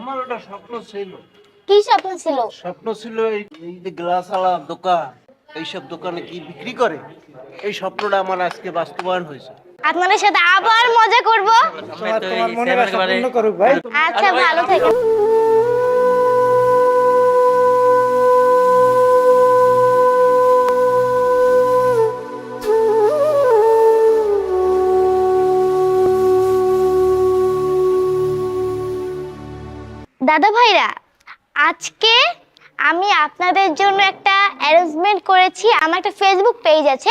আমার ওটা স্বপ্ন ছিল। কি স্বপ্ন ছিল? স্বপ্ন ছিল এই যে গ্লাস আলা দোকান, এইসব দোকানে কি বিক্রি করে, এই স্বপ্নটা আমার আজকে বাস্তবায়ন হয়েছে। আপনাদের সাথে আবার মজা করব। তোমার মনের আশা পূর্ণ করুক ভাই। আচ্ছা, ভালো থাকেন। দাদা ভাইরা, আজকে আমি আপনাদের জন্য একটা অ্যারেঞ্জমেন্ট করেছি। আমার একটা ফেসবুক পেজ আছে,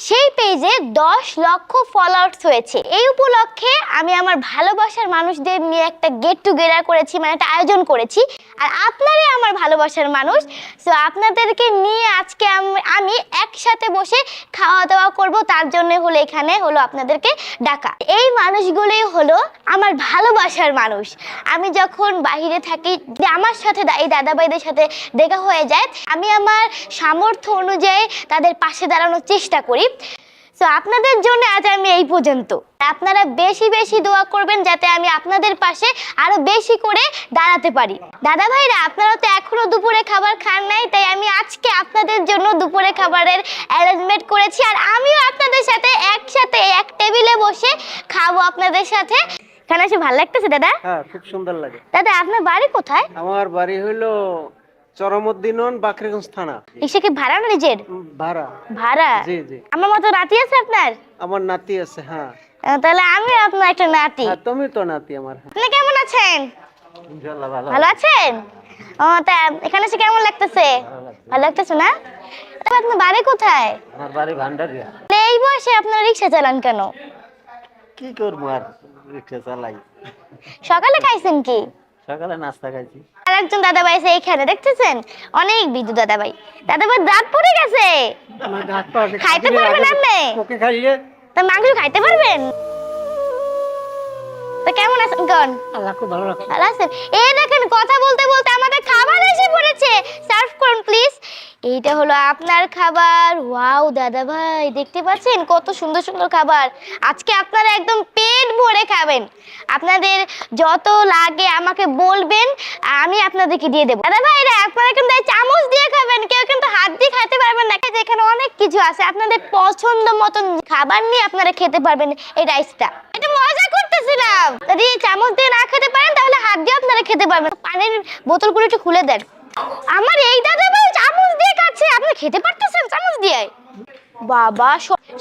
সেই পেজে 10 লক্ষ ফলোয়ার্স হয়েছে। এই উপলক্ষে আমি আমার ভালোবাসার মানুষদের নিয়ে একটা গেট টুগেদার করেছি, মানে একটা আয়োজন করেছি। আর আপনারাই আমার ভালোবাসার মানুষ, সো আপনাদেরকে নিয়ে আজকে আমি একসাথে বসে খাওয়া দাওয়া করব। তার জন্য হলো এখানে হলো আপনাদেরকে ডাকা। এই মানুষগুলোই হলো আমার ভালোবাসার মানুষ। আমি যখন বাইরে থাকি, আমার সাথে এই দাদাভাইদের সাথে দেখা হয়ে যায়, আমি আমার সামর্থ্য অনুযায়ী তাদের পাশে দাঁড়ানোর চেষ্টা করি। সো আপনাদের জন্য আজ আমি এই পর্যন্ত। আপনারা বেশি বেশি দোয়া করবেন যাতে আমি আপনাদের পাশে আরো বেশি করে দাঁড়াতে পারি। দাদা ভাইরা, আপনারা তো এখনো দুপুরে খাবার খান নাই, তাই আমি আজকে আপনাদের জন্য দুপুরে খাবারের অ্যারেঞ্জমেন্ট করেছি। আর আমিও আপনাদের সাথে একসাথে এক টেবিলে বসে খাবো আপনাদের সাথে। এখানে এসে ভালো লাগতেছে দাদা? হ্যাঁ, খুব সুন্দর লাগে। দাদা, আপনার বাড়ি কোথায়? আমার বাড়ি হইলো চরমউদ্দিনন, বাকরিগঞ্জ থানা। রিক্সা কি ভাড়া না নিজের? ভাড়া। ভাড়া? জি জি। আমার মতো নাতি আছে আপনার? আমার নাতি আছে। হ্যাঁ। তাহলে আমি আপনার একটা নাতি। আর তুমি তো নাতি আমার। আপনি কেমন আছেন? ইনশাআল্লাহ ভালো। ভালো আছেন? ও, তা এখানে এসে কেমন লাগতেছে? ভালো লাগতেছে না? তবে আপনার বাড়ি কোথায়? আমার বাড়ি ভান্ডারিয়া। এই বয়সে আপনারা রিক্সা চালান কেন? কি করবো আর, রিক্সা চালাই। সকালে খাইছেন কি? সকালে নাস্তা খাইছি। আর একজন দাদাভাই আছে এইখানে, দেখতেছেন? অনেক বিদ্যুৎ দাদাভাই। দাদাভাই দাঁত পড়ে গেছে। আমার দাঁত পড়ে। খাইতে পারবেন আপনি? ওকে খাইয়ে তা মাংস খাইতে পারবেন? তা কেমন আছেন কোন? আল্লাহ খুব ভালো রাখে। ভালো আছেন? এই দেখেন, কথা বলতে বলতে আমাদের খাবার এসে পড়েছে। সার্ভ করুন প্লিজ। এইটা হলো আপনার খাবার। ওয়াও দাদা ভাই, দেখতে পাচ্ছেন কত সুন্দর সুন্দর খাবার। আজকে আপনারা একদম পেট ভরে খাবেন। আপনাদের যত লাগে আমাকে বলবেন, আমি আপনাদেরকে দিয়ে দেবো। দাদা ভাইরা, আপনারা কিন্তু এই চামচ দিয়ে খাবেন, কেউ কিন্তু হাত দিয়ে খেতে পারবেন না। এখানে অনেক কিছু আছে, আপনাদের পছন্দ মতন খাবার নিয়ে আপনারা খেতে পারবেন। এই রাইসটা একটু মজা করতেছিলাম। যদি চামচ দিয়ে না খেতে পারেন তাহলে হাত দিয়ে আপনারা খেতে পারবেন। পানির বোতলগুলো একটু খুলে দেন। আমার এই দাদা ভাই চামচ দিয়ে খাচ্ছে, আপনি খেতে পারতেছেন চামচ দিয়ে? বাবা,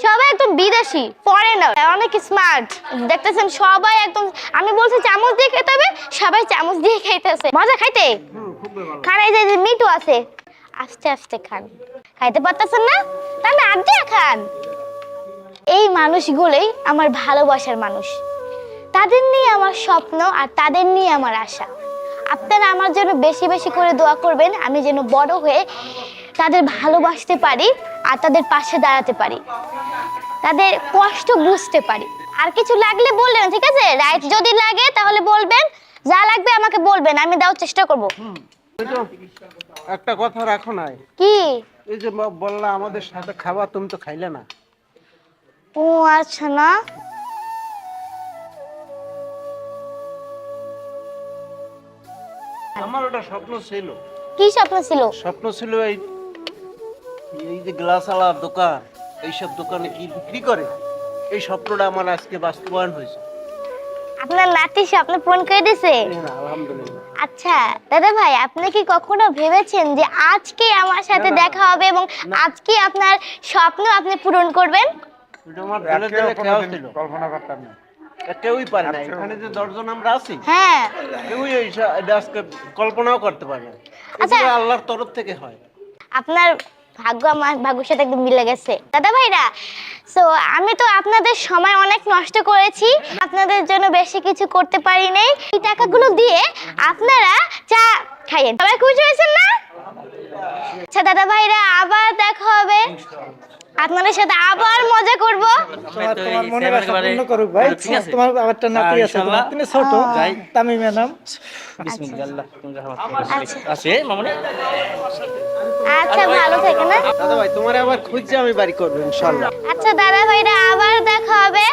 সবাই একদম বিদেশি, ফরেনার, অনেক স্মার্ট। দেখতেছেন সবাই একদম, আমি বলছি চামচ দিয়ে খেতে হবে, সবাই চামচ দিয়ে খাইতেছে। মজা খাইতে? খান। এই যে মিঠু আছে, আস্তে আস্তে খান। খাইতে পারতেছেন না? তাহলে হাত দিয়ে খান। এই মানুষগুলোই আমার ভালোবাসার মানুষ। তাদের নিয়ে আমার স্বপ্ন আর তাদের নিয়ে আমার আশা। আপনারা আমার জন্য বেশি বেশি করে দোয়া করবেন, আমি যেন বড় হয়ে তাদের ভালোবাসতে পারি আর তাদের পাশে দাঁড়াতে পারি, তাদের কষ্ট বুঝতে পারি। আর কিছু লাগলে বলবেন, ঠিক আছে? রাইট যদি লাগে তাহলে বলবেন, যা লাগবে আমাকে বলবেন, আমি দেওয়ার চেষ্টা করব। একটা কথা রাখো নাই। কি? এই যে বললা আমাদের সাথে খাবার, তুমি তো খাইলে না। ও আচ্ছা, না আমার ওটা স্বপ্ন ছিল। কি স্বপ্ন ছিল? স্বপ্ন ছিল এই যে গ্লাস আলা দোকান, এইসব দোকানে কি বিক্রি করে, এই স্বপ্নটা আমার আজকে বাস্তবায়ন হয়েছে। আপনার নাতি স্বপ্ন পূরণ করে দিয়েছে? আলহামদুলিল্লাহ। আচ্ছা দাদা ভাই, আপনি কি কখনো ভেবেছেন যে আজকে আমার সাথে দেখা হবে এবং আজকে আপনার স্বপ্ন আপনি পূরণ করবেন? এটা আমার দিলে দিলে খেয়াল ছিল, কল্পনা করতাম না। কেউই পারে না, এখানে যে 10 জন আমরা আছি, হ্যাঁ, কেউই এটা আজকে কল্পনাও করতে পারে না। আচ্ছা। এটা আল্লাহর তরফ থেকে হয়। আপনার ভাগ্য আমার ভাগ্যের সাথে একদম মিলে গেছে দাদা ভাইরা। সো আমি তো আপনাদের সময় অনেক নষ্ট করেছি, আপনাদের জন্য বেশি কিছু করতে পারি নাই। এই টাকাগুলো দিয়ে আপনারা চা খাইয়েন। সবাই খুশি হয়েছেন না? আচ্ছা দাদা ভাইরা, আবার দেখা হবে, আপনাদের সাথে আবার মজা করব। তোমার মনের আশা পূর্ণ করুক ভাই। তোমার একটা নাতি আছে, তোমার তিনি ছোট, তামিমের নাম। বিসমিল্লাহ। আছে মামুনি? আচ্ছা, ভালো থাকেন না? দাদা ভাই, তোমারে আবার খুঁজছে আমি বাড়ি করবো ইনশাআল্লাহ। আচ্ছা দাদা ভাইরা, আবার দেখা হবে।